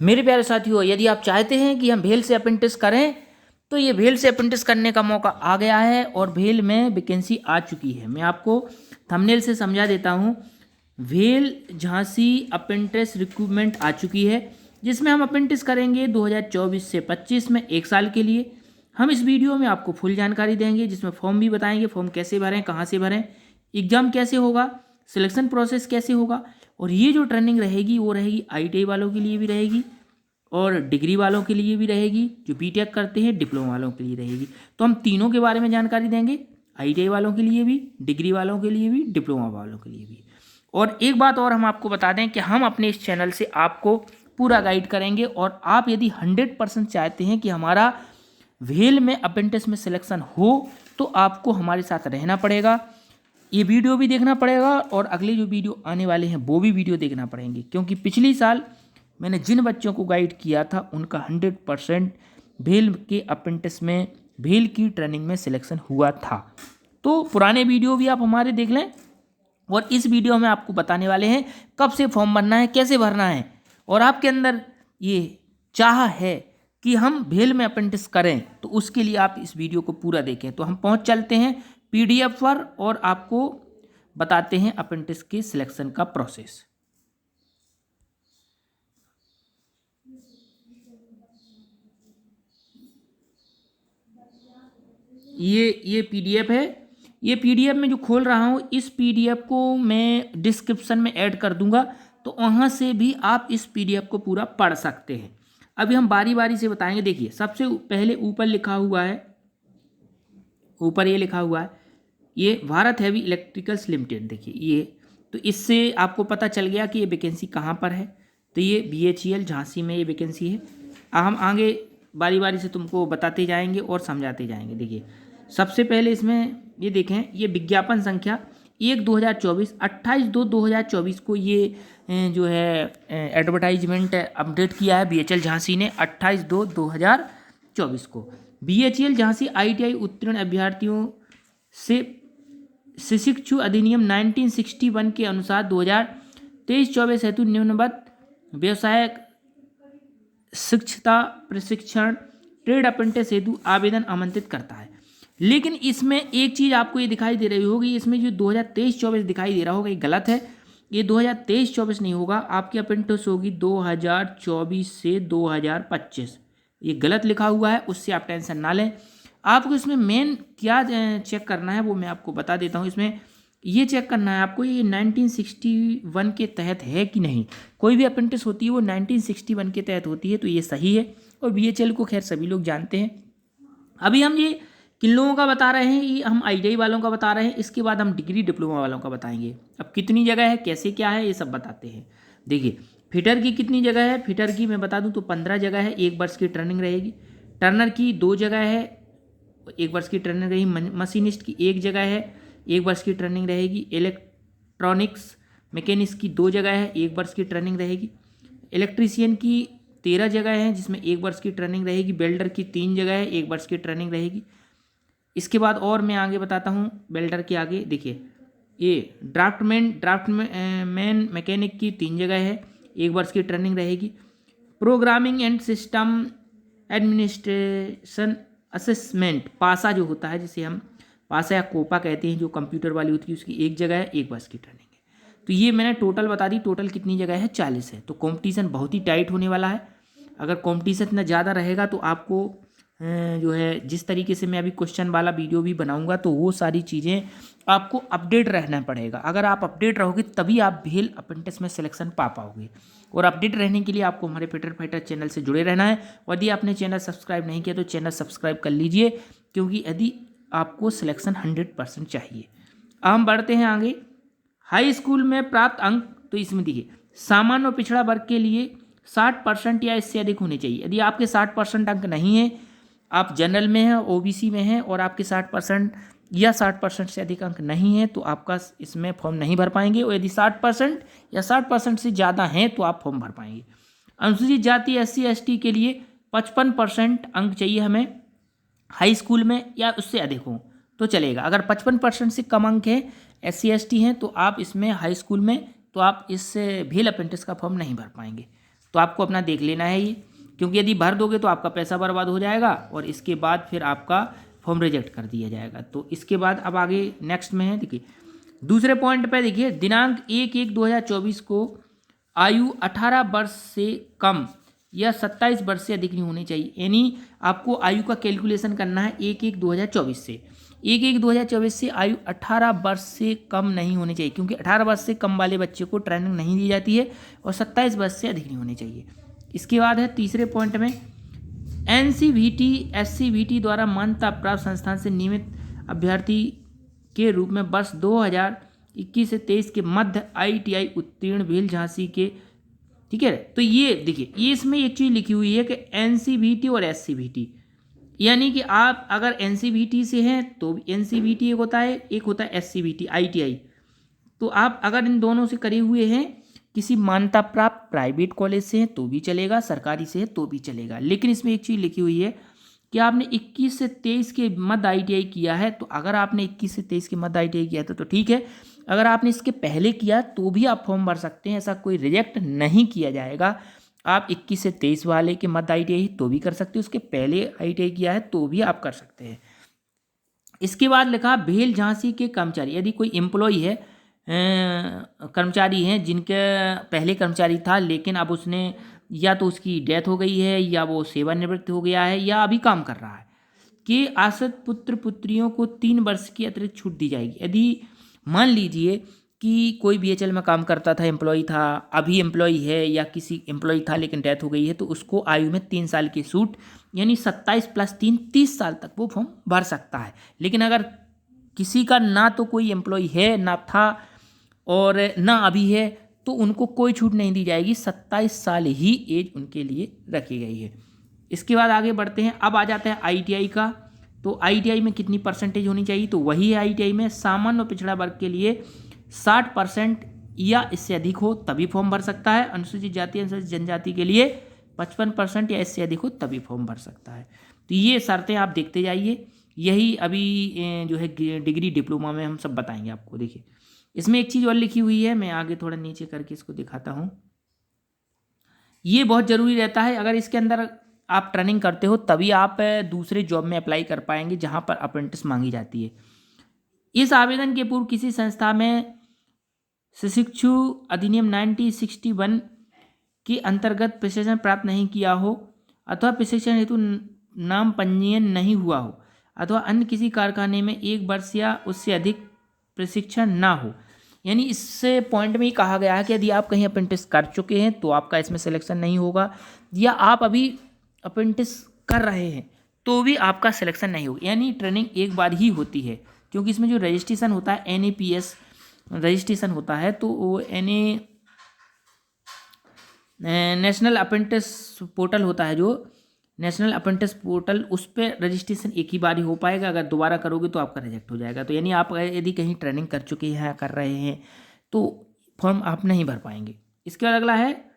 मेरे प्यारे साथियों, यदि आप चाहते हैं कि हम भेल से अप्रेंटिस करें तो ये भेल से अप्रेंटिस करने का मौका आ गया है और भेल में वैकेंसी आ चुकी है। मैं आपको थंबनेल से समझा देता हूँ। भेल झांसी अप्रेंटिस रिक्रूटमेंट आ चुकी है, जिसमें हम अप्रेंटिस करेंगे 2024 से 25 में 1 साल के लिए। हम इस वीडियो में आपको फुल जानकारी देंगे, जिसमें फॉर्म भी बताएंगे, फॉर्म कैसे भरें, कहाँ से भरें, एग्ज़ाम कैसे होगा, सिलेक्शन प्रोसेस कैसे होगा। और ये जो ट्रेनिंग रहेगी वो रहेगी ITI वालों के लिए भी रहेगी और डिग्री वालों के लिए भी रहेगी, जो बीटेक करते हैं डिप्लोमा वालों के लिए रहेगी। तो हम तीनों के बारे में जानकारी देंगे, ITI वालों के लिए भी, डिग्री वालों के लिए भी, डिप्लोमा वालों के लिए भी। और एक बात और हम आपको बता दें कि हम अपने इस चैनल से आपको पूरा गाइड करेंगे, और आप यदि 100% चाहते हैं कि हमारा भेल में अप्रेंटिस में सिलेक्शन हो तो आपको हमारे साथ रहना पड़ेगा, ये वीडियो भी देखना पड़ेगा और अगले जो वीडियो आने वाले हैं वो भी वीडियो देखना पड़ेंगे। क्योंकि पिछली साल मैंने जिन बच्चों को गाइड किया था उनका 100% भेल के अप्रेंटिस में, भेल की ट्रेनिंग में सिलेक्शन हुआ था। तो पुराने वीडियो भी आप हमारे देख लें, और इस वीडियो में आपको बताने वाले हैं कब से फॉर्म भरना है, कैसे भरना है, और आपके अंदर ये चाह है कि हम भेल में अप्रेंटिस करें तो उसके लिए आप इस वीडियो को पूरा देखें। तो हम पहुंच चलते हैं PDF पर और आपको बताते हैं अप्रेंटिस के सिलेक्शन का प्रोसेस। ये PDF है। ये PDF में जो खोल रहा हूँ, इस PDF को मैं डिस्क्रिप्शन में ऐड कर दूंगा, तो वहाँ से भी आप इस PDF को पूरा पढ़ सकते हैं। अभी हम बारी बारी से बताएंगे। देखिए, सबसे पहले ऊपर लिखा हुआ है, ऊपर ये लिखा हुआ है, ये भारत हैवी इलेक्ट्रिकल्स लिमिटेड। देखिए ये, तो इससे आपको पता चल गया कि ये वैकेंसी कहाँ पर है। तो ये BHEL झांसी में ये वैकेंसी है। हम आगे बारी बारी से तुमको बताते जाएंगे और समझाते जाएंगे। देखिए, सबसे पहले इसमें ये देखें, ये विज्ञापन संख्या 1/2024, 28/2/2024 को ये जो है एडवर्टाइजमेंट अपडेट किया है BHEL झांसी ने 28/2/2024 को। BHEL झांसी ITI उत्तीर्ण अभ्यर्थियों से शिक्षु अधिनियम 1961 के अनुसार 2023-24 हेतु निम्नलिखित व्यवसायिक शिक्षता प्रशिक्षण ट्रेड अप्रेंटिस हेतु आवेदन आमंत्रित करता है। लेकिन इसमें एक चीज़ आपको ये दिखाई दे रही होगी, इसमें जो 2023-24 दिखाई दे रहा होगा ये गलत है। ये 2023-24 नहीं होगा, आपकी अप्रेंटिस होगी 2024 से 2025। ये गलत लिखा हुआ है, उससे आप टेंशन ना लें। आपको इसमें मेन क्या चेक करना है वो मैं आपको बता देता हूँ। इसमें ये चेक करना है आपको, ये 1961 के तहत है कि नहीं। कोई भी अप्रेंटिस होती है वो 1961 के तहत होती है, तो ये सही है। और BHEL को खैर सभी लोग जानते हैं। अभी हम ये किन लोगों का बता रहे हैं, ये हम ITI वालों का बता रहे हैं। इसके बाद हम डिग्री डिप्लोमा वालों का बताएंगे। अब कितनी जगह है, कैसे क्या है, ये सब बताते हैं। देखिए, फिटर की कितनी जगह है, फिटर की मैं बता दूं तो 15 जगह है, 1 वर्ष की ट्रेनिंग रहेगी। टर्नर की 2 जगह है, 1 वर्ष की ट्रेनिंग रहेगी। मशीनिस्ट की 1 जगह है, 1 वर्ष की ट्रेनिंग रहेगी। इलेक्ट्रॉनिक्स मैकेनिक्स की 2 जगह है, 1 वर्ष की ट्रेनिंग रहेगी। इलेक्ट्रीशियन की 13 जगह है, जिसमें 1 वर्ष की ट्रेनिंग रहेगी। वेल्डर की 3 जगह है, 1 वर्ष की ट्रेनिंग रहेगी। इसके बाद और मैं आगे बताता हूँ वेल्डर के आगे। देखिए, ये ड्राफ्टमैन मैकेनिक की 3 जगह है, 1 वर्ष की ट्रेनिंग रहेगी। Programming and system administration assessment पासा जो होता है, जिसे हम पासा या कोपा कहते हैं, जो कंप्यूटर वाली होती है, उसकी 1 जगह है, 1 वर्ष की ट्रेनिंग है। तो ये मैंने टोटल बता दी। टोटल कितनी जगह है, 40 है। तो कंपटीशन बहुत ही टाइट होने वाला है। अगर कंपटीशन इतना ज़्यादा रहेगा तो आपको जो है, जिस तरीके से मैं अभी क्वेश्चन वाला वीडियो भी बनाऊंगा, तो वो सारी चीज़ें आपको अपडेट रहना पड़ेगा। अगर आप अपडेट रहोगे तभी आप भेल अप्रेंटिस में सिलेक्शन पा पाओगे। और अपडेट रहने के लिए आपको हमारे फिटर फाइटर चैनल से जुड़े रहना है। और यदि आपने चैनल सब्सक्राइब नहीं किया तो चैनल सब्सक्राइब कर लीजिए, क्योंकि यदि आपको सिलेक्शन 100% चाहिए। अब हम बढ़ते हैं आगे। हाई स्कूल में प्राप्त अंक, तो इसमें देखिए, सामान्य और पिछड़ा वर्ग के लिए 60% या इससे अधिक होने चाहिए। यदि आपके 60% अंक नहीं है, आप जनरल में हैं, OBC में हैं, और आपके 60% या 60% से अधिक अंक नहीं है, तो आपका इसमें फॉर्म नहीं भर पाएंगे। और यदि 60% या 60% से ज़्यादा हैं तो आप फॉर्म भर पाएंगे। अनुसूचित जाति SC ST के लिए 55% अंक चाहिए हमें हाई स्कूल में, या उससे अधिक हो तो चलेगा। अगर 55% से कम अंक है, SC ST हैं, तो आप इसमें हाई स्कूल में, तो आप इस भेल अप्रेंटिस का फॉर्म नहीं भर पाएंगे। तो आपको अपना देख लेना है ये, क्योंकि यदि भर दोगे तो आपका पैसा बर्बाद हो जाएगा और इसके बाद फिर आपका फॉर्म रिजेक्ट कर दिया जाएगा। तो इसके बाद अब आगे नेक्स्ट में है, देखिए दूसरे पॉइंट पे देखिए, दिनांक 1/1/2024 को आयु 18 वर्ष से कम या 27 वर्ष से अधिक नहीं होनी चाहिए। यानी आपको आयु का कैलकुलेशन करना है 1/1/2024 से। 1/1/2024 से आयु 18 वर्ष से कम नहीं होनी चाहिए, क्योंकि 18 वर्ष से कम वाले बच्चे को ट्रेनिंग नहीं दी जाती है, और 27 वर्ष से अधिक नहीं होनी चाहिए। इसके बाद है तीसरे पॉइंट में, NCVT SCVT द्वारा मान्यता प्राप्त संस्थान से नियमित अभ्यर्थी के रूप में वर्ष 2021 से 23 के मध्य ITI उत्तीर्ण भेल झांसी के, ठीक है। तो ये देखिए, ये इसमें एक चीज़ लिखी हुई है कि NCVT और SCVT, यानी कि आप अगर NCVT से हैं तो NCVT एक होता है, एक होता है SCVT ITI। तो आप अगर इन दोनों से करे हुए हैं, किसी मान्यता प्राप्त प्राइवेट कॉलेज से हैं तो भी चलेगा, सरकारी से है तो भी चलेगा। लेकिन इसमें एक चीज़ लिखी हुई है कि आपने 21 से 23 के मध्य ITI किया है, तो अगर आपने 21 से 23 के मध्य ITI किया था तो ठीक है। अगर आपने इसके पहले किया तो भी आप फॉर्म भर सकते हैं, ऐसा कोई रिजेक्ट नहीं किया जाएगा। आप 21 से 23 वाले के मध्य ITI तो भी कर सकते हो, उसके पहले ITI किया है तो भी आप कर सकते हैं। इसके बाद लिखा, भेल झांसी के कर्मचारी, यदि कोई एम्प्लॉय है, कर्मचारी हैं जिनके पहले कर्मचारी था लेकिन अब उसने या तो उसकी डेथ हो गई है या वो सेवानिवृत्त हो गया है या अभी काम कर रहा है, कि आश्रित पुत्र पुत्रियों को 3 वर्ष की अतिरिक्त छूट दी जाएगी। यदि मान लीजिए कि कोई BHL में काम करता था, एम्प्लॉय था, अभी एम्प्लॉय है, या किसी एम्प्लॉय था लेकिन डेथ हो गई है, तो उसको आयु में 3 साल की छूट, यानी 27 + 3 30 साल तक वो फॉर्म भर सकता है। लेकिन अगर किसी का ना तो कोई एम्प्लॉय है, ना था और ना अभी है, तो उनको कोई छूट नहीं दी जाएगी, 27 साल ही एज उनके लिए रखी गई है। इसके बाद आगे बढ़ते हैं, अब आ जाता है ITI का। तो ITI में कितनी परसेंटेज होनी चाहिए, तो वही है ITI में सामान्य और पिछड़ा वर्ग के लिए 60% या इससे अधिक हो तभी फॉर्म भर सकता है। अनुसूचित जाति अनुसूचित जनजाति के लिए 55% या इससे अधिक हो तभी फॉर्म भर सकता है। तो ये शर्तें आप देखते जाइए, यही अभी जो है डिग्री डिप्लोमा में हम सब बताएंगे आपको। देखिए इसमें एक चीज़ और लिखी हुई है, मैं आगे थोड़ा नीचे करके इसको दिखाता हूँ। ये बहुत ज़रूरी रहता है, अगर इसके अंदर आप ट्रेनिंग करते हो तभी आप दूसरे जॉब में अप्लाई कर पाएंगे जहाँ पर अप्रेंटिस मांगी जाती है। इस आवेदन के पूर्व किसी संस्था में शिक्षु अधिनियम 1961 के अंतर्गत प्रशिक्षण प्राप्त नहीं किया हो, अथवा प्रशिक्षण हेतु नाम पंजीयन नहीं हुआ हो, अथवा अन्य किसी कारखाने में 1 वर्ष या उससे अधिक प्रशिक्षण ना हो। यानी इस पॉइंट में ही कहा गया है कि यदि आप कहीं अप्रेंटिस कर चुके हैं तो आपका इसमें सिलेक्शन नहीं होगा, या आप अभी अप्रेंटिस कर रहे हैं तो भी आपका सिलेक्शन नहीं होगा। यानी ट्रेनिंग एक बार ही होती है, क्योंकि इसमें जो रजिस्ट्रेशन होता है NAPS रजिस्ट्रेशन होता है, तो वो नेशनल अप्रेंटिस पोर्टल होता है, जो नेशनल अप्रेंटिस पोर्टल, उस पर रजिस्ट्रेशन एक ही बार ही हो पाएगा। अगर दोबारा करोगे तो आपका रिजेक्ट हो जाएगा। तो यानी आप यदि कहीं ट्रेनिंग कर चुके हैं, कर रहे हैं, तो फॉर्म आप नहीं भर पाएंगे। इसके बाद अगला है,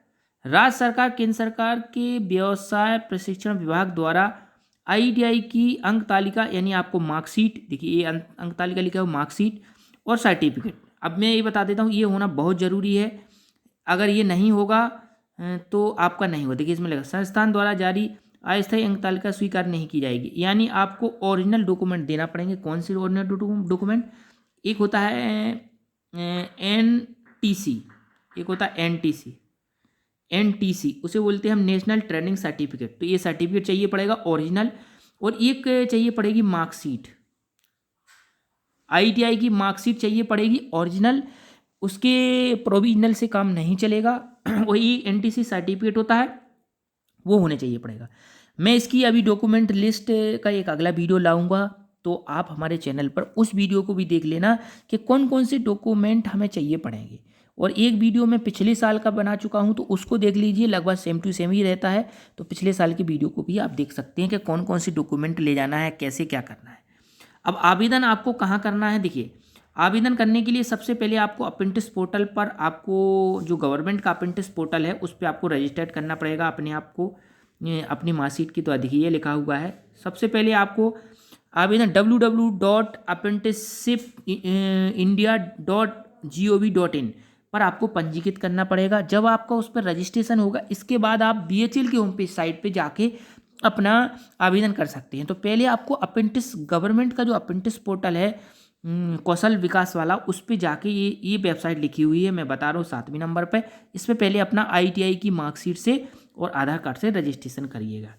राज्य सरकार केंद्र सरकार के व्यवसाय प्रशिक्षण विभाग द्वारा ITI की अंक तालिका, यानी आपको मार्कशीट, देखिए ये अंक तालिका लिखा है, मार्कशीट और सर्टिफिकेट। अब मैं ये बता देता हूँ, ये होना बहुत ज़रूरी है। अगर ये नहीं होगा तो आपका नहीं होगा। देखिए इसमें लिखा, संस्थान द्वारा जारी अस्थायी अंक तालिका स्वीकार नहीं की जाएगी। यानी आपको ओरिजिनल डॉक्यूमेंट देना पड़ेंगे। कौन से ओरिजिनल डॉक्यूमेंट? एक होता है NTC, एक होता है NTC, उसे बोलते हैं हम नेशनल ट्रेनिंग सर्टिफिकेट। तो ये सर्टिफिकेट चाहिए पड़ेगा ओरिजिनल, और एक चाहिए पड़ेगी मार्कशीट, ITI की मार्कशीट चाहिए पड़ेगी ओरिजिनल, उसके प्रोविजनल से काम नहीं चलेगा। वही NTC सर्टिफिकेट होता है, वो होने चाहिए पड़ेगा। मैं इसकी अभी डॉक्यूमेंट लिस्ट का एक अगला वीडियो लाऊंगा, तो आप हमारे चैनल पर उस वीडियो को भी देख लेना कि कौन कौन से डॉक्यूमेंट हमें चाहिए पड़ेंगे। और एक वीडियो मैं पिछले साल का बना चुका हूं, तो उसको देख लीजिए, लगभग सेम टू सेम ही रहता है। तो पिछले साल की वीडियो को भी आप देख सकते हैं कि कौन कौन से डॉक्यूमेंट ले जाना है, कैसे क्या करना है। अब आवेदन आपको कहाँ करना है? देखिए आवेदन करने के लिए सबसे पहले आपको अप्रेंटिस पोर्टल पर, आपको जो गवर्नमेंट का अप्रेंटिस पोर्टल है उस पर आपको रजिस्टर्ड करना पड़ेगा अपने आप को, अपनी मार्कशीट की। तो देखिए ये लिखा हुआ है, सबसे पहले आपको आवेदन www.apprenticeshipindia.gov.in पर आपको पंजीकृत करना पड़ेगा। जब आपका उस पर रजिस्ट्रेशन होगा, इसके बाद आप बीएचईएल की होम पेज साइट पे जाके अपना आवेदन कर सकते हैं। तो पहले आपको अप्रेंटिस गवर्नमेंट का जो अप्रेंटिस पोर्टल है कौशल विकास वाला, उस पे जाके ये वेबसाइट लिखी हुई है, मैं बता रहा हूँ 7वें नंबर पे। इस पर पहले अपना ITI की मार्कशीट से और आधार कार्ड से रजिस्ट्रेशन करिएगा।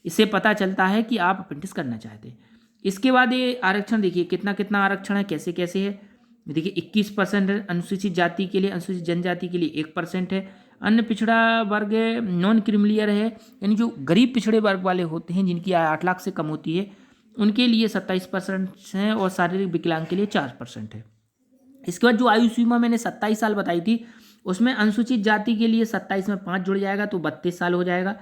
इससे पता चलता है कि आप अप्रेंटिस करना चाहते हैं। इसके बाद ये आरक्षण देखिए कितना कितना आरक्षण है, कैसे कैसे है। देखिए 21% है अनुसूचित जाति के लिए, अनुसूचित जनजाति के लिए 1% है, अन्य पिछड़ा वर्ग नॉन क्रीमिलियर है, यानी जो गरीब पिछड़े वर्ग वाले होते हैं जिनकी आय 8 लाख से कम होती है उनके लिए 27% है, और शारीरिक विकलांग के लिए 4% है। इसके बाद जो आयु सीमा मैंने 27 साल बताई थी, उसमें अनुसूचित जाति के लिए 27 में 5 जुड़ जाएगा तो 32 साल हो जाएगा।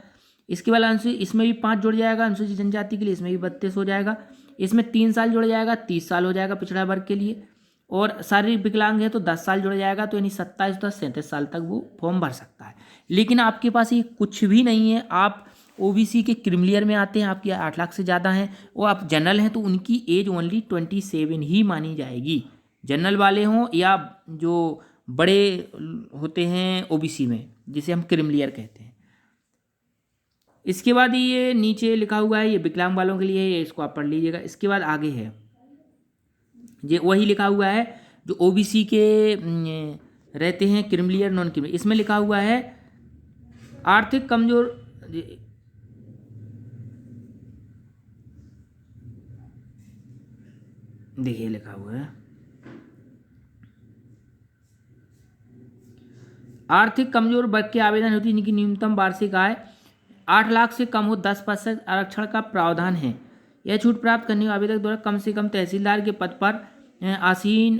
इसके बाद अनुसूचित इसमें भी 5 जुड़ जाएगा, अनुसूचित जनजाति के लिए इसमें भी 32 हो जाएगा। इसमें 3 साल जुड़ जाएगा, 30 साल हो जाएगा पिछड़ा वर्ग के लिए। और शारीरिक विकलांग है तो 10 साल जुड़ जाएगा, तो यानी 27 10 37 साल तक वो फॉर्म भर सकता है। लेकिन आपके पास ये कुछ भी नहीं है, आप OBC के क्रीमिलियर में आते हैं, आपकी 8 लाख से ज़्यादा हैं, और आप जनरल हैं तो उनकी एज ओनली 27 ही मानी जाएगी। जनरल वाले हों या जो बड़े होते हैं OBC में, जिसे हम क्रीमिलियर कहते हैं। इसके बाद ये नीचे लिखा हुआ है, ये विकलांग वालों के लिए है, इसको आप पढ़ लीजिएगा। इसके बाद आगे है ये वही लिखा हुआ है जो OBC के रहते हैं, क्रीमिलियर नॉन क्रीमिलियर। इसमें लिखा हुआ है आर्थिक कमजोर, देखिए लिखा हुआ है आर्थिक कमजोर वर्ग के आवेदन होती है जिनकी न्यूनतम वार्षिक आय 8 लाख से कम हो, 10% आरक्षण का प्रावधान है। यह छूट प्राप्त करने वाले आवेदक द्वारा कम से कम तहसीलदार के पद पर आसीन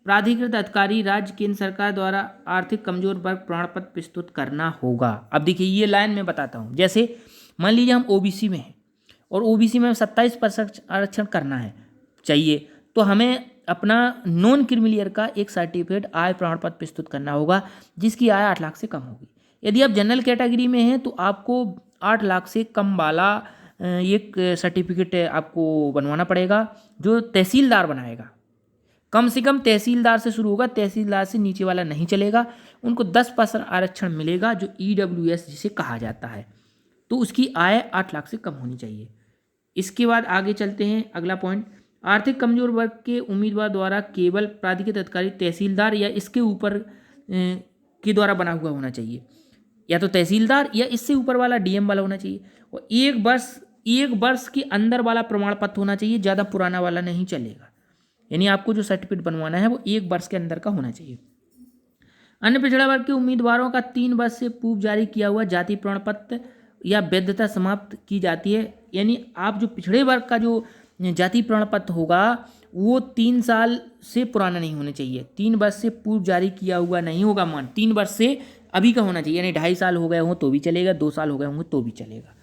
प्राधिकृत अधिकारी राज्य केंद्र सरकार द्वारा आर्थिक कमजोर वर्ग प्रमाण पत्र प्रस्तुत करना होगा। अब देखिए ये लाइन मैं बताता हूँ। जैसे मान लीजिए हम OBC में हैं और OBC में 27% आरक्षण करना है चाहिए, तो हमें अपना नॉन क्रीमिलियर का एक सर्टिफिकेट आय प्रमाण पत्र प्रस्तुत करना होगा जिसकी आय 8 लाख से कम होगी। यदि आप जनरल कैटेगरी में हैं तो आपको 8 लाख से कम वाला एक सर्टिफिकेट आपको बनवाना पड़ेगा, जो तहसीलदार बनाएगा। कम से कम तहसीलदार से शुरू होगा, तहसीलदार से नीचे वाला नहीं चलेगा। उनको 10% आरक्षण मिलेगा जो EWS जिसे कहा जाता है, तो उसकी आय 8 लाख से कम होनी चाहिए। इसके बाद आगे चलते हैं, अगला पॉइंट, आर्थिक कमजोर वर्ग के उम्मीदवार द्वारा केवल प्राधिकृत अधिकारी तहसीलदार या इसके ऊपर के द्वारा बना हुआ होना चाहिए, या तो तहसीलदार या इससे ऊपर वाला DM वाला होना चाहिए, और एक वर्ष के अंदर वाला प्रमाण पत्र होना चाहिए, ज़्यादा पुराना वाला नहीं चलेगा। यानी आपको जो सर्टिफिकेट बनवाना है वो 1 वर्ष के अंदर का होना चाहिए। अन्य पिछड़ा वर्ग के उम्मीदवारों का 3 वर्ष से पूर्व जारी किया हुआ जाति प्रमाण पत्र या वैधता समाप्त की जाती है। यानी आप जो पिछड़े वर्ग का जो जाति प्रमाण पत्र होगा वो 3 साल से पुराना नहीं होना चाहिए, 3 वर्ष से पूर्व जारी किया हुआ नहीं होगा। 3 वर्ष से अभी का होना चाहिए, यानी 2.5 साल हो गए हों तो भी चलेगा, 2 साल हो गए होंगे तो भी चलेगा।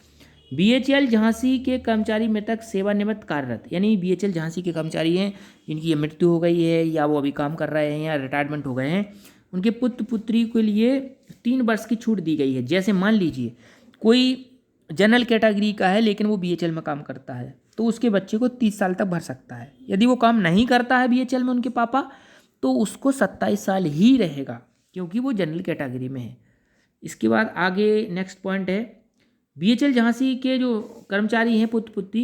BHL झांसी के कर्मचारी मृतक सेवानिवृत्त कार्यरत, यानी BHL झांसी के कर्मचारी हैं जिनकी मृत्यु हो गई है या वो अभी काम कर रहे हैं या रिटायरमेंट हो गए हैं, उनके पुत्र पुत्री के लिए 3 वर्ष की छूट दी गई है। जैसे मान लीजिए कोई जनरल कैटेगरी का है लेकिन वो BHL में काम करता है, तो उसके बच्चे को 30 साल तक भर सकता है। यदि वो काम नहीं करता है BHL में उनके पापा, तो उसको 27 साल ही रहेगा क्योंकि वो जनरल कैटेगरी में है। इसके बाद आगे नेक्स्ट पॉइंट है, BHL झांसी के जो कर्मचारी हैं पुत्र पुत्री,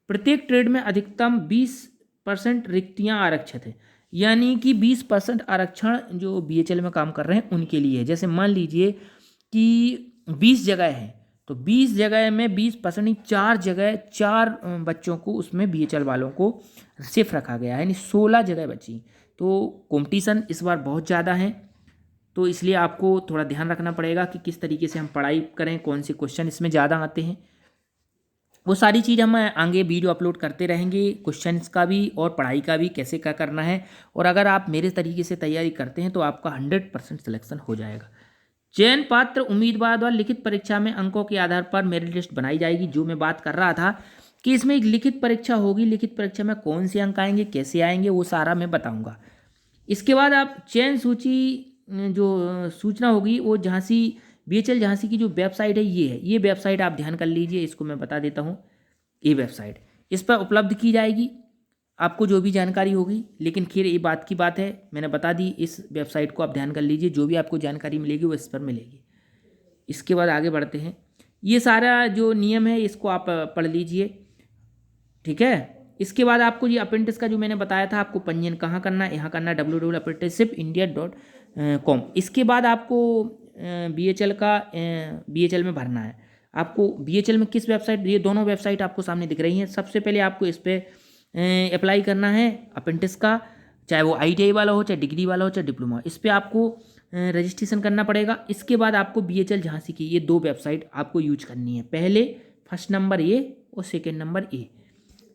प्रत्येक ट्रेड में अधिकतम 20% रिक्तियां आरक्षित है। यानी कि 20% आरक्षण जो BHL में काम कर रहे हैं उनके लिए है। जैसे मान लीजिए कि 20 जगह है तो 20 जगह में 20% 4 जगह 4 बच्चों को उसमें BHL वालों को सिर्फ रखा गया है, यानी 16 जगह बची। तो कंपटीशन इस बार बहुत ज़्यादा है, तो इसलिए आपको थोड़ा ध्यान रखना पड़ेगा कि किस तरीके से हम पढ़ाई करें, कौन से क्वेश्चन इसमें ज़्यादा आते हैं। वो सारी चीज़ हम आगे वीडियो अपलोड करते रहेंगे, क्वेश्चंस का भी और पढ़ाई का भी, कैसे क्या करना है। और अगर आप मेरे तरीके से तैयारी करते हैं तो आपका 100% सिलेक्शन हो जाएगा। चयन पात्र उम्मीदवार द्वारा लिखित परीक्षा में अंकों के आधार पर मेरिट लिस्ट बनाई जाएगी। जो मैं बात कर रहा था कि इसमें एक लिखित परीक्षा होगी, लिखित परीक्षा में कौन से अंक आएंगे, कैसे आएंगे, वो सारा मैं बताऊँगा। इसके बाद आप चयन सूची जो सूचना होगी वो झांसी BHL झांसी की जो वेबसाइट है ये वेबसाइट आप ध्यान कर लीजिए, इसको मैं बता देता हूँ। ये वेबसाइट इस पर उपलब्ध की जाएगी। आपको जो भी जानकारी होगी, लेकिन खैर ये बात की बात है, मैंने बता दी, इस वेबसाइट को आप ध्यान कर लीजिए, जो भी आपको जानकारी मिलेगी वो इस पर मिलेगी। इसके बाद आगे बढ़ते हैं। ये सारा जो नियम है इसको आप पढ़ लीजिए, ठीक है। इसके बाद आपको ये अप्रेंटिस का जो मैंने बताया था, आपको पंजीयन कहाँ करना है, यहाँ करना है www.apprenticeshipindia.com। इसके बाद आपको BHL का BHL में भरना है। आपको BHL में किस वेबसाइट, ये दोनों वेबसाइट आपको सामने दिख रही हैं। सबसे पहले आपको इस पर अप्लाई करना है अप्रेंटिस का, चाहे वो ITI वाला हो, चाहे डिग्री वाला हो, चाहे डिप्लोमा, इस पर आपको रजिस्ट्रेशन करना पड़ेगा। इसके बाद आपको BHL झांसी की ये 2 वेबसाइट आपको यूज करनी है। पहले फर्स्ट नंबर ये और सेकेंड नंबर ए,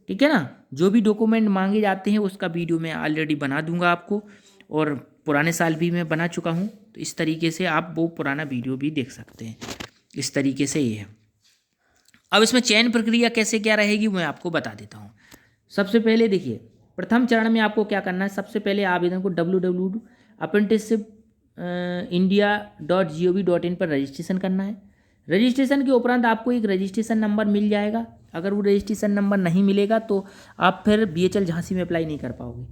ठीक है ना। जो भी डॉक्यूमेंट मांगे जाते हैं उसका वीडियो मैं ऑलरेडी बना दूंगा आपको, और पुराने साल भी मैं बना चुका हूं, तो इस तरीके से आप वो पुराना वीडियो भी देख सकते हैं। इस तरीके से ये है। अब इसमें चयन प्रक्रिया कैसे क्या रहेगी मैं आपको बता देता हूँ। सबसे पहले देखिए, प्रथम चरण में आपको क्या करना है, सबसे पहले आवेदन को www.apprenticeshipindia.gov.in पर रजिस्ट्रेशन करना है। रजिस्ट्रेशन के उपरांत आपको एक रजिस्ट्रेशन नंबर मिल जाएगा। अगर वो रजिस्ट्रेशन नंबर नहीं मिलेगा तो आप फिर BHL झांसी में अप्लाई नहीं कर पाओगे।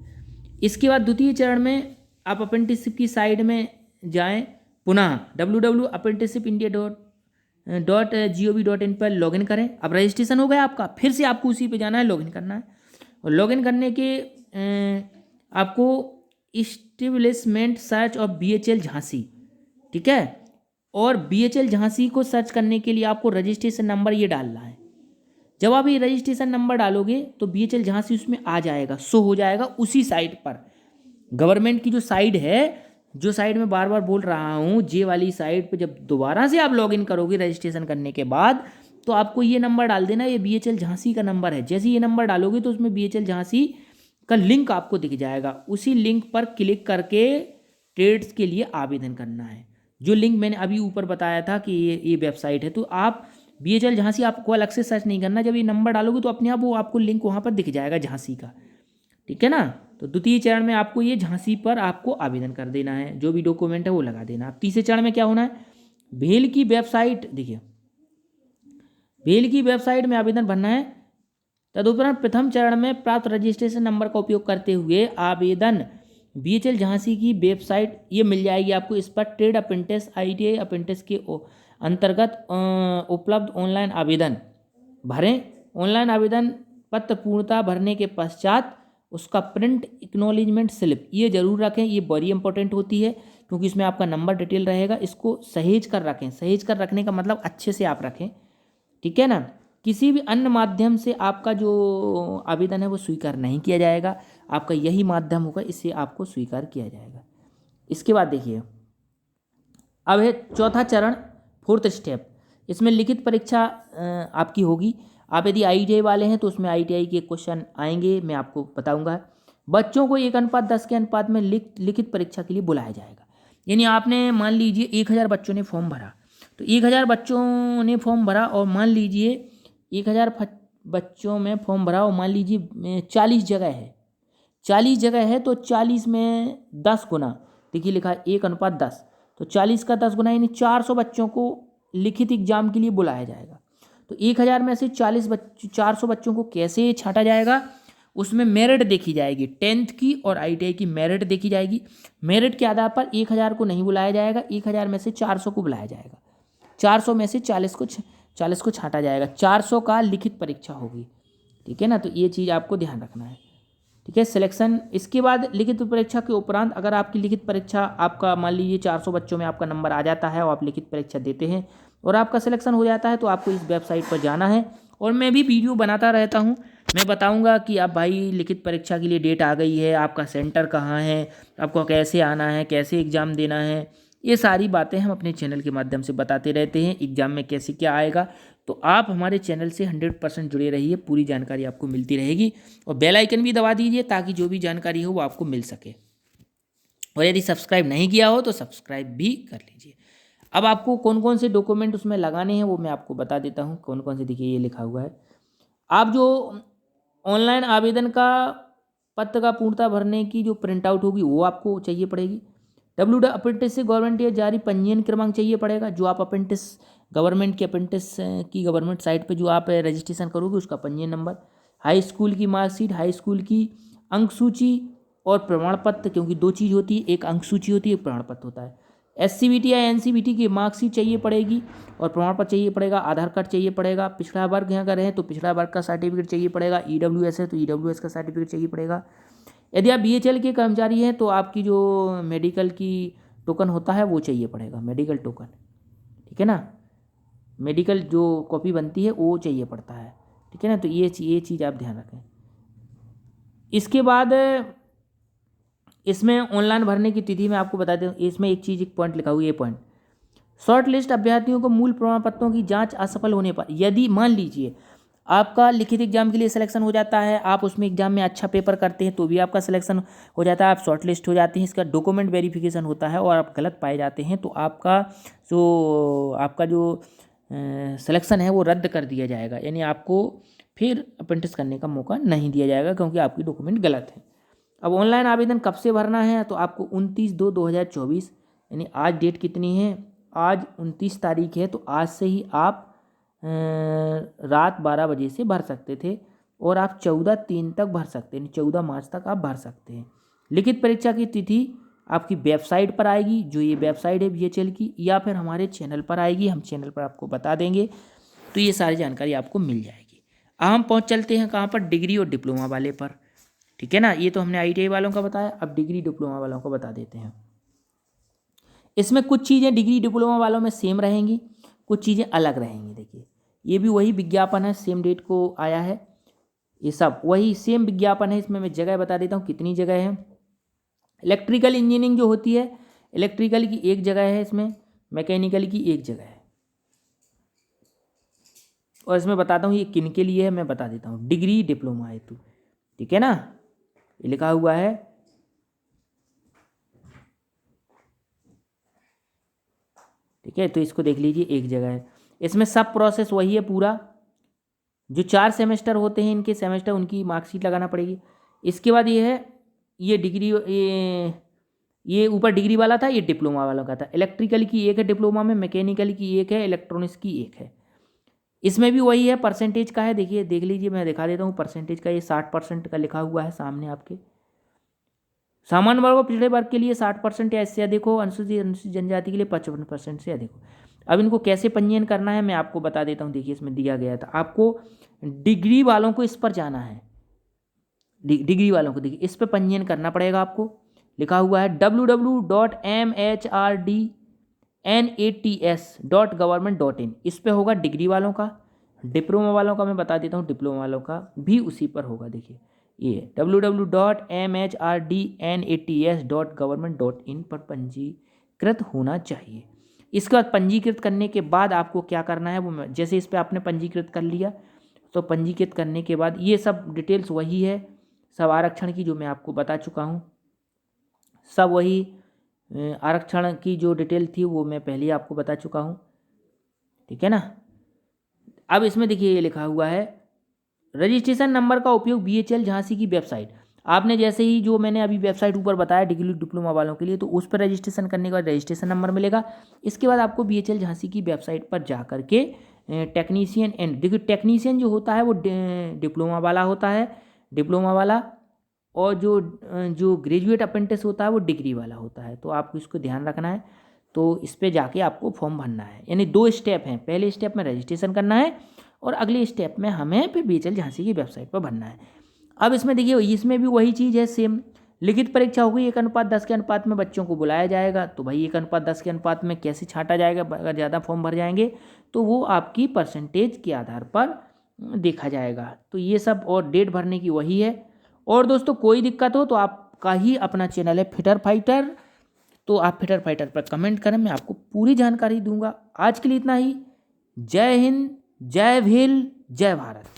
इसके बाद द्वितीय चरण में आप अप्रेंटिसशिप की साइट में जाएं, पुनः www.apprenticeshipindia.gov.in पर लॉगिन करें। अब रजिस्ट्रेशन हो गया आपका, फिर से आपको उसी पे जाना है, लॉगिन करना है, और लॉगिन करने के आपको establishment search of BHL Jhansi, ठीक है। और BHL झांसी को सर्च करने के लिए आपको रजिस्ट्रेशन नंबर ये डालना है। जब आप ये रजिस्ट्रेशन नंबर डालोगे तो BHL झांसी उसमें आ जाएगा, शो हो जाएगा उसी साइट पर। गवर्नमेंट की जो साइट है, जो साइट में बार बार बोल रहा हूँ, जे वाली साइट पे जब दोबारा से आप लॉगिन करोगे रजिस्ट्रेशन करने के बाद, तो आपको ये नंबर डाल देना, ये BHL झांसी का नंबर है। जैसे ये नंबर डालोगे तो उसमें BHL झांसी का लिंक आपको दिख जाएगा। उसी लिंक पर क्लिक करके ट्रेड्स के लिए आवेदन करना है। जो लिंक मैंने अभी ऊपर बताया था कि ये वेबसाइट है, तो आप BHL झांसी आपको अलग से सर्च नहीं करना। जब ये नंबर डालोगे तो अपने आप वो आपको लिंक वहाँ पर दिख जाएगा झांसी का, ठीक है ना। तो द्वितीय चरण में आपको ये झांसी पर आपको आवेदन कर देना है, जो भी डॉक्यूमेंट है वो लगा देना। अब तीसरे चरण में क्या होना है, भेल की वेबसाइट, देखिए भेल की वेबसाइट में आवेदन भरना है। तदुपरांत प्रथम चरण में प्राप्त रजिस्ट्रेशन नंबर का उपयोग करते हुए आवेदन BHL झांसी की वेबसाइट ये मिल जाएगी आपको। इस पर ट्रेड अप्रेंटिस, ITI अप्रेंटिस के अंतर्गत उपलब्ध ऑनलाइन आवेदन भरें। ऑनलाइन आवेदन पत्र पूर्णतः भरने के पश्चात उसका प्रिंट एक्नॉलेजमेंट स्लिप ये जरूर रखें, ये बड़ी इंपॉर्टेंट होती है क्योंकि इसमें आपका नंबर डिटेल रहेगा। इसको सहेज कर रखें। सहेज कर रखने का मतलब अच्छे से आप रखें, ठीक है ना। किसी भी अन्य माध्यम से आपका जो आवेदन है वो स्वीकार नहीं किया जाएगा, आपका यही माध्यम होगा, इससे आपको स्वीकार किया जाएगा। इसके बाद देखिए, अब है चौथा चरण, फोर्थ स्टेप। इसमें लिखित परीक्षा आपकी होगी। आप यदि ITI वाले हैं तो उसमें ITI के क्वेश्चन आएंगे, मैं आपको बताऊंगा। बच्चों को 1:10 के अनुपात में लिखित परीक्षा के लिए बुलाया जाएगा। यानी आपने मान लीजिए 1000 बच्चों ने फॉर्म भरा, तो 1000 बच्चों ने फॉर्म भरा, और मान लीजिए 1000 बच्चों में फॉर्म भरा, और मान लीजिए 40 जगह है, 40 जगह है, तो 40 में 10 गुना, देखिए लिखा है 1:10, तो 40 का 10 गुना यानी 400 बच्चों को लिखित एग्जाम के लिए बुलाया जाएगा। तो 1000 में से 400 बच्चों को कैसे छांटा जाएगा, उसमें मेरिट देखी जाएगी, 10th की और ITI की मेरिट देखी जाएगी। मेरिट के आधार पर 1000 को नहीं बुलाया जाएगा, 1000 में से 400 को बुलाया जाएगा, 400 में से 40 को छांटा जाएगा। 400 का लिखित परीक्षा होगी, ठीक है ना। तो ये चीज़ आपको ध्यान रखना है, ठीक है। सिलेक्शन, इसके बाद लिखित परीक्षा के उपरांत अगर आपकी लिखित परीक्षा, आपका मान लीजिए 400 बच्चों में आपका नंबर आ जाता है और आप लिखित परीक्षा देते हैं और आपका सिलेक्शन हो जाता है, तो आपको इस वेबसाइट पर जाना है। और मैं भी वीडियो बनाता रहता हूँ, मैं बताऊँगा कि आप भाई लिखित परीक्षा के लिए डेट आ गई है, आपका सेंटर कहाँ है, आपको कैसे आना है, कैसे एग्ज़ाम देना है, ये सारी बातें हम अपने चैनल के माध्यम से बताते रहते हैं। एग्ज़ाम में कैसे क्या आएगा, तो आप हमारे चैनल से 100% जुड़े रहिए, पूरी जानकारी आपको मिलती रहेगी। और बेल आइकन भी दबा दीजिए ताकि जो भी जानकारी हो वो आपको मिल सके। और यदि सब्सक्राइब नहीं किया हो तो सब्सक्राइब भी कर लीजिए। अब आपको कौन कौन से डॉक्यूमेंट उसमें लगाने हैं वो मैं आपको बता देता हूँ। कौन कौन से, देखिए ये लिखा हुआ है। आप जो ऑनलाइन आवेदन का पत्र का पूर्णता भरने की जो प्रिंट आउट होगी वो आपको चाहिए पड़ेगी। अप्रेंटिस से गवर्नमेंट या जारी पंजीयन क्रमांक चाहिए पड़ेगा, जो आप अप्रेंटिस गवर्नमेंट के अप्रेंटिस की गवर्नमेंट साइट पे जो आप रजिस्ट्रेशन करोगे उसका पंजीयन नंबर। हाई स्कूल की मार्कशीट, हाई स्कूल की अंक सूची और प्रमाण पत्र, क्योंकि दो चीज़ होती है, एक अंक सूची होती है, एक प्रमाण पत्र होता है। SCBT या NCBT की मार्कशीट चाहिए पड़ेगी और प्रमाण पत्र चाहिए पड़ेगा, आधार कार्ड चाहिए पड़ेगा। पिछड़ा वर्ग अगर है तो पिछड़ा वर्ग का सर्टिफिकेट चाहिए पड़ेगा, EWS है तो EWS का सर्टिफिकेट चाहिए पड़ेगा। यदि आप BHL के कर्मचारी हैं तो आपकी जो मेडिकल की टोकन होता है वो चाहिए पड़ेगा, मेडिकल टोकन, ठीक है ना, मेडिकल जो कॉपी बनती है वो चाहिए पड़ता है, ठीक है ना। तो ये चीज़ आप ध्यान रखें। इसके बाद इसमें ऑनलाइन भरने की तिथि मैं आपको बता दूं, इसमें एक पॉइंट लिखा हुआ है, ये पॉइंट, शॉर्ट लिस्ट अभ्यर्थियों को मूल प्रमाण पत्रों की जांच असफल होने पर, यदि मान लीजिए आपका लिखित एग्जाम के लिए सिलेक्शन हो जाता है, आप उसमें एग्जाम में अच्छा पेपर करते हैं तो भी आपका सिलेक्शन हो जाता है, आप शॉर्ट लिस्ट हो जाते हैं, इसका डॉक्यूमेंट वेरिफिकेशन होता है और आप गलत पाए जाते हैं तो आपका जो सिलेक्शन है वो रद्द कर दिया जाएगा, यानी आपको फिर अप्रेंटिस करने का मौका नहीं दिया जाएगा क्योंकि आपकी डॉक्यूमेंट गलत है। अब ऑनलाइन आवेदन कब से भरना है, तो आपको 29/2/2024, यानी आज डेट कितनी है, आज 29 तारीख है, तो आज से ही आप रात 12 बजे से भर सकते थे और आप 14/3 तक भर सकते हैं, 14 मार्च तक आप भर सकते हैं। लिखित परीक्षा की तिथि आपकी वेबसाइट पर आएगी, जो ये वेबसाइट है BHL की, या फिर हमारे चैनल पर आएगी, हम चैनल पर आपको बता देंगे, तो ये सारी जानकारी आपको मिल जाएगी। अब हम चलते हैं कहाँ पर, डिग्री और डिप्लोमा वाले पर, ठीक है ना। ये तो हमने ITI वालों का बताया, अब डिग्री डिप्लोमा वालों को बता देते हैं। इसमें कुछ चीज़ें डिग्री डिप्लोमा वालों में सेम रहेंगी, कुछ चीज़ें अलग रहेंगी। देखिए ये भी वही विज्ञापन है, सेम डेट को आया है, ये सब वही सेम विज्ञापन है। इसमें मैं जगह बता देता हूँ कितनी जगह है। इलेक्ट्रिकल इंजीनियरिंग जो होती है, इलेक्ट्रिकल की एक जगह है, इसमें मैकेनिकल की एक जगह है, और इसमें बताता हूँ ये किन के लिए है, मैं बता देता हूँ, डिग्री डिप्लोमा हेतु, ठीक है ना, ये लिखा हुआ है। ठीक है, तो इसको देख लीजिए, एक जगह है। इसमें सब प्रोसेस वही है पूरा, जो 4 सेमेस्टर होते हैं इनके सेमेस्टर, उनकी मार्कशीट लगाना पड़ेगी। इसके बाद ये है, ये डिग्री, ये ऊपर डिग्री वाला था, ये डिप्लोमा वालों का था। इलेक्ट्रिकल की एक है डिप्लोमा में, मैकेनिकल की एक है, इलेक्ट्रॉनिक्स की एक है। इसमें भी वही है, परसेंटेज का है, देखिए देख लीजिए, मैं दिखा देता हूँ परसेंटेज का। ये 60% का लिखा हुआ है सामने आपके। सामान्य वर्ग और पिछड़े वर्ग के लिए 60% या इससे अधिक हो, अनुसूचित जनजाति के लिए 55% से अधिक हो। अब इनको कैसे पंजीयन करना है मैं आपको बता देता हूँ। देखिए इसमें दिया गया था, आपको डिग्री वालों को इस पर जाना है, डिग्री वालों को देखिए इस पर पंजीयन करना पड़ेगा आपको। लिखा हुआ है www.mhrDNATS.government.in, इस पे होगा डिग्री वालों का। डिप्लोमा वालों का मैं बता देता हूँ, डिप्लोमा वालों का भी उसी पर होगा। देखिए ये www.mhrDNATS.government.in पर पंजीकृत होना चाहिए। इसके बाद पंजीकृत करने के बाद आपको क्या करना है, वो जैसे इस पर आपने पंजीकृत कर लिया, तो पंजीकृत करने के बाद ये सब डिटेल्स वही है, सब आरक्षण की जो मैं आपको बता चुका हूँ, सब वही आरक्षण की जो डिटेल थी वो मैं पहले ही आपको बता चुका हूँ, ठीक है ना। अब इसमें देखिए ये लिखा हुआ है, रजिस्ट्रेशन नंबर का उपयोग BHL झांसी की वेबसाइट, आपने जैसे ही जो मैंने अभी वेबसाइट ऊपर बताया डिग्री डिप्लोमा वालों के लिए, तो उस पर रजिस्ट्रेशन करने के बाद रजिस्ट्रेशन नंबर मिलेगा। इसके बाद आपको BHL झांसी की वेबसाइट पर जा करके टेक्नीशियन एंड, देखिए टेक्नीशियन जो होता है वो डिप्लोमा वाला होता है, डिप्लोमा वाला, और जो ग्रेजुएट अप्रेंटिस होता है वो डिग्री वाला होता है। तो आपको इसको ध्यान रखना है। तो इस पर जाके आपको फॉर्म भरना है, यानी 2 स्टेप हैं, पहले स्टेप में रजिस्ट्रेशन करना है और अगले स्टेप में हमें फिर BHL झांसी की वेबसाइट पर भरना है। अब इसमें देखिए इसमें भी वही चीज़ है सेम, लिखित परीक्षा होगी 1:10 के अनुपात में बच्चों को बुलाया जाएगा। तो भाई 1:10 के अनुपात में कैसे छांटा जाएगा, अगर ज़्यादा फॉर्म भर जाएंगे तो वो आपकी परसेंटेज के आधार पर देखा जाएगा। तो ये सब, और डेट भरने की वही है। और दोस्तों कोई दिक्कत हो तो आपका ही अपना चैनल है फिटर फाइटर, तो आप फिटर फाइटर पर कमेंट करें, मैं आपको पूरी जानकारी दूंगा। आज के लिए इतना ही। जय हिंद, जय भील, जय भारत।